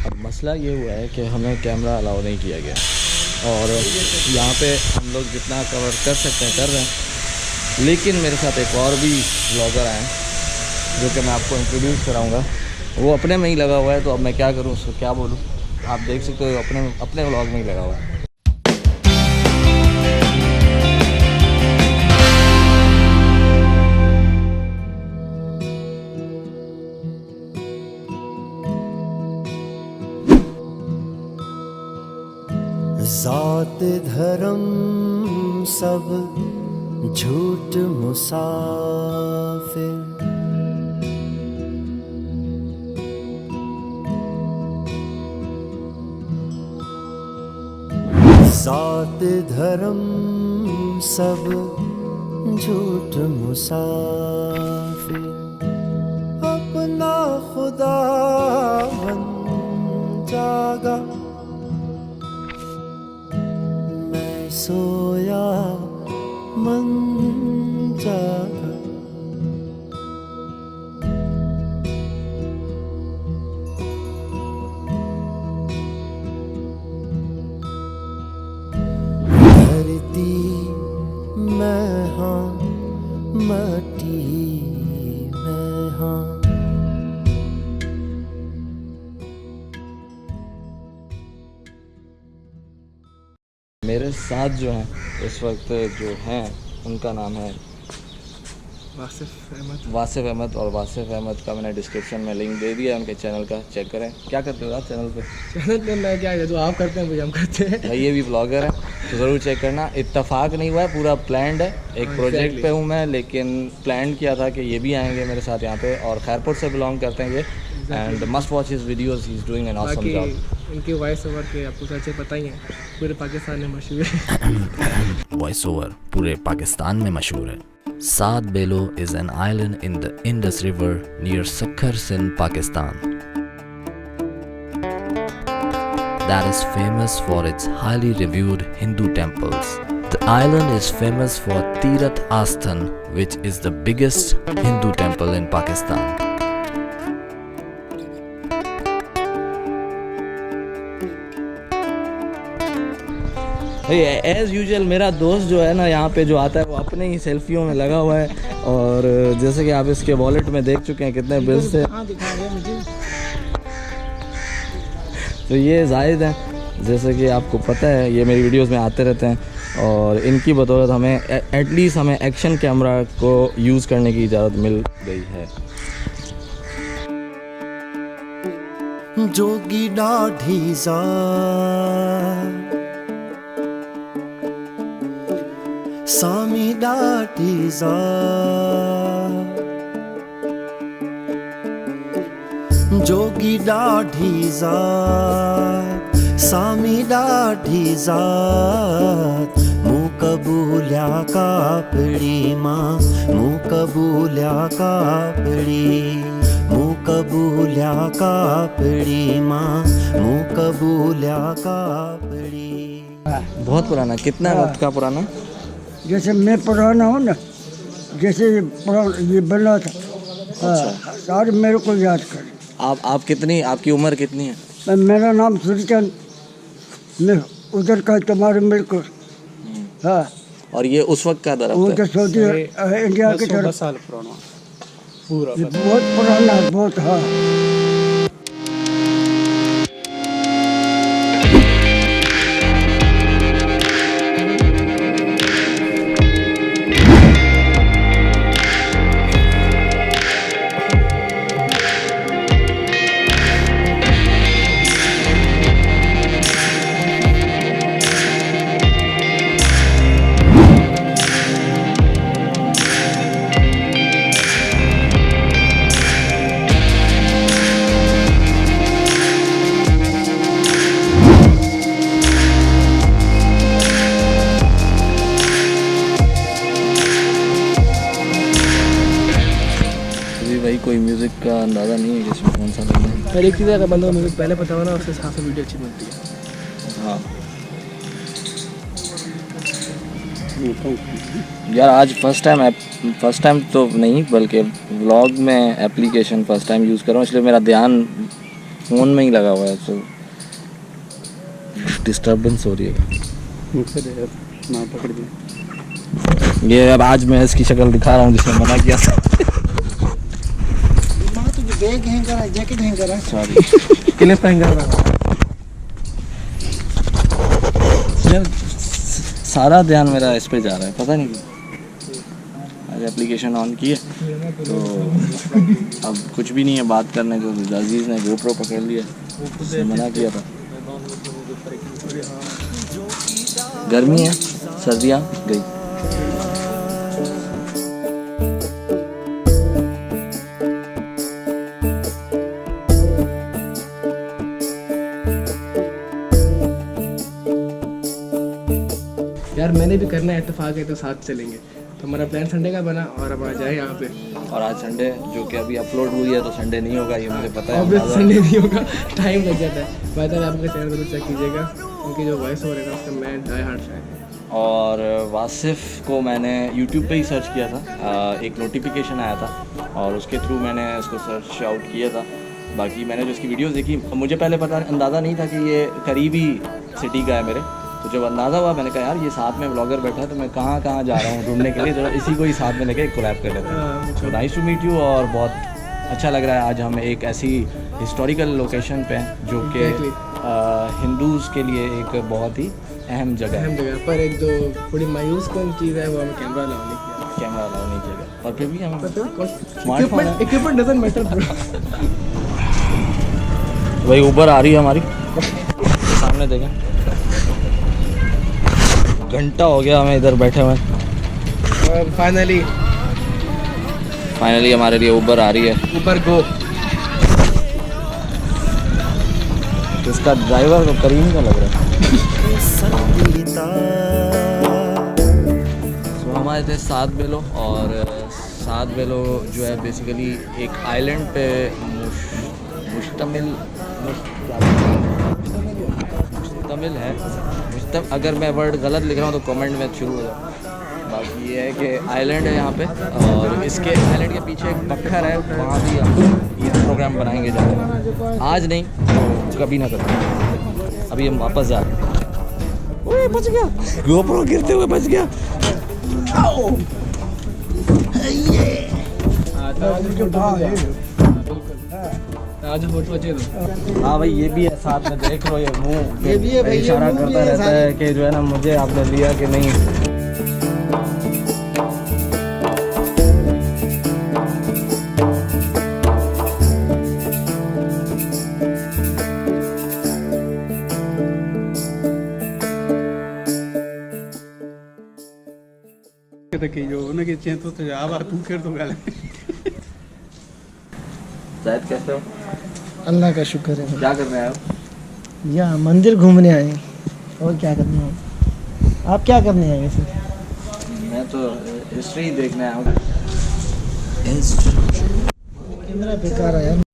अब मसला ये हुआ है कि हमें कैमरा अलाउ नहीं किया गया और यहाँ पे हम लोग जितना कवर कर सकते हैं कर रहे हैं, लेकिन मेरे साथ एक और भी ब्लॉगर आए हैं जो कि मैं आपको इंट्रोड्यूस कराऊंगा। वो अपने में ही लगा हुआ है, तो अब मैं क्या करूँ, उसको क्या बोलूँ। आप देख सकते हो अपने व्लॉग में ही लगा हुआ है। जात धर्म सब झूठ मुसाफिर, जात धर्म सब झूठ मुसाफिर, अपना खुदा बन जागा, सोया मन जागा। धरती मैं हाँ, मट्टी मैं हाँ। मेरे साथ जो हैं इस वक्त जो हैं उनका नाम है वासिफ अहमद और वासिफ अहमद का मैंने डिस्क्रिप्शन में लिंक दे दिया है उनके चैनल का, चेक करें। क्या करते हो आप चैनल पे? चैनल पे मैं क्या, जो आप करते हैं वही हम करते हैं भाई ये भी ब्लॉगर है तो ज़रूर चेक करना। इत्तेफाक नहीं हुआ है, पूरा प्लान्ड है। एक प्रोजेक्ट पे हूँ मैं, लेकिन प्लान किया था कि ये भी आएंगे मेरे साथ यहाँ पे, और खैरपुर से बिलोंग करते हैं ये। And must watch his videos, he is doing an awesome job. इनके वॉइस ओवर के आपको अच्छे पता ही है, पूरे पाकिस्तान में मशहूर है। वॉइस ओवर पूरे पाकिस्तान में मशहूर है। सात बेलो is an island in the Indus River near Sakhar, Sindh, Pakistan, that is famous for its highly revered Hindu temples. The island is famous for Tirath Asthan, which is the biggest Hindu temple in Pakistan. As usual मेरा दोस्त जो है ना यहाँ पे जो आता है वो अपने ही सेल्फियों में लगा हुआ है, और जैसे कि आप इसके वॉलेट में देख चुके हैं कितने बिल्स थे। तो ये जाहिद हैं, जैसे कि आपको पता है ये मेरी वीडियोस में आते रहते हैं, और इनकी बदौलत हमें एटलीस्ट हमें एक्शन कैमरा को यूज़ करने की इजाज़त मिल गई है। जोगी डाढ़ी जा सामी डाढ़ी जा, जोगी डाढ़ी जा सामी डाढ़ी जात, मुँह कबूल्या कापड़ी माँ, मुँह कबूल्या कापड़ी, मुँह कबूल्या कापड़ी माँ, मुँह कबूल्या कापड़ी। बहुत पुराना, कितना वक्त का पुराना? जैसे मैं पुराना हूँ ना, जैसे ये बना था। हाँ, सारे मेरे को याद कर। आप कितनी, आपकी उम्र कितनी है? मेरा नाम सूर्यचंद, मैं उधर का तुम्हारे मिलकर। हाँ। और ये उस वक्त का दरख्त वो है? तो सऊदी इंडिया की तरफ। 10 साल पुराना पूरा, बहुत पुराना है, बहुत। हाँ। भाई कोई म्यूज़िक का अंदाज़ा नहीं है कि इसमें कौन सा लगना है। हर एक चीज़ अगर बंदा मुझे पहले पता हो ना, उसके हिसाब से वीडियो अच्छी बनती है। हाँ यार, आज फर्स्ट टाइम तो नहीं बल्कि व्लॉग में एप्लीकेशन फर्स्ट टाइम यूज़ कर रहा हूँ, इसलिए मेरा ध्यान फ़ोन में ही लगा हुआ है तो डिस्टर्बेंस हो रही है। ना पकड़ दिया। ये अब आज मैं इसकी शक्ल दिखा रहा हूँ जिसने मना किया था। बैग हैंग करा जैकेट हैंग करा सॉरी क्लिप हैंगर यार, सारा ध्यान मेरा इस पे जा रहा है, पता नहीं क्यों। आज एप्लीकेशन ऑन की है तो अब कुछ भी नहीं है बात करने को। अजीज़ ने गोप्रो पकड़ लिया, उसने मना किया था। गर्मी है, सर्दियाँ गई। यार मैंने भी करना है, इत्तेफाक है तो साथ चलेंगे। तो हमारा प्लान संडे का बना और अब आ जाए यहाँ पे। और आज संडे जो कि अभी अपलोड हुई है तो संडे नहीं होगा, ये मुझे पता है। ऑब्वियस संडे नहीं होगा, टाइम लग जाता है। बाय द वे आपका चैनल जरूर चेक कीजिएगा, क्योंकि जो वॉइस ओवर है उसका मैं डाई हार्ड फैन है। और वासिफ को मैंने YouTube पे ही सर्च किया था, एक नोटिफिकेशन आया था और उसके थ्रू मैंने उसको सर्च आउट किया था। बाकी मैंने जो उसकी वीडियोस देखी, मुझे पहले अंदाज़ा नहीं था कि ये करीबी सिटी का है मेरे। तो जब अंदाज़ा हुआ मैंने कहा यार ये साथ में ब्लॉगर बैठा है तो मैं कहाँ कहाँ जा रहा हूँ ढूंढने के लिए, तो इसी को ही साथ में लेके कोलैब कर लेते हैं। तो नाइस टू मीट यू और बहुत अच्छा लग रहा है। आज हम एक ऐसी हिस्टोरिकल लोकेशन पे हैं जो कि हिंदूज़ के लिए एक बहुत ही अहम जगह है। पर एक जो थोड़ी मायूस कौन चीज़ है वो हमें कैमरा अलाउ नहीं किया। कैमरा अलाउ नहीं किया गया और फिर भी हम smartphone equipment doesn't matter bro. वही ऊबर आ रही है हमारी सामने, देखें घंटा हो गया हमें इधर बैठे हुए। और फाइनली हमारे लिए ऊबर आ रही है। ऊपर गो। इसका ड्राइवर तो करीम का लग रहा है। तो हमारे थे 7 बेलो और 7 बेलो जो है बेसिकली एक आइलैंड पे मुश्तमिल है। अगर मैं वर्ड गलत लिख रहा हूँ तो कमेंट में शुरू हो जाओ। बाकी ये है कि आइलैंड है यहाँ पे और इसके आइलैंड के पीछे एक पत्थर है, वहाँ भी हम ईद प्रोग्राम बनाएंगे जाके। आज नहीं तो कभी ना कभी। अभी हम वापस जा रहे हैं। ओए बच गया, गोप्रो गिरते हुए बच गया। आज फोटो अच्छे दो। हाँ भाई ये भी है साथ में, देख लो ये मुंह ये भी है भाई, इशारा करता रहता है कि जो है ना मुझे आपने लिया कि नहीं। जो उनके चें तो आवा तू कर तो गाल जायद कैसे हो? अल्लाह का शुक्र है। क्या कर रहे हैं आप? यहाँ मंदिर घूमने आए और क्या करने आए? आप क्या करने आए वैसे? मैं तो हिस्ट्री देखने आया हूँ। कैमरा बेकार है यार।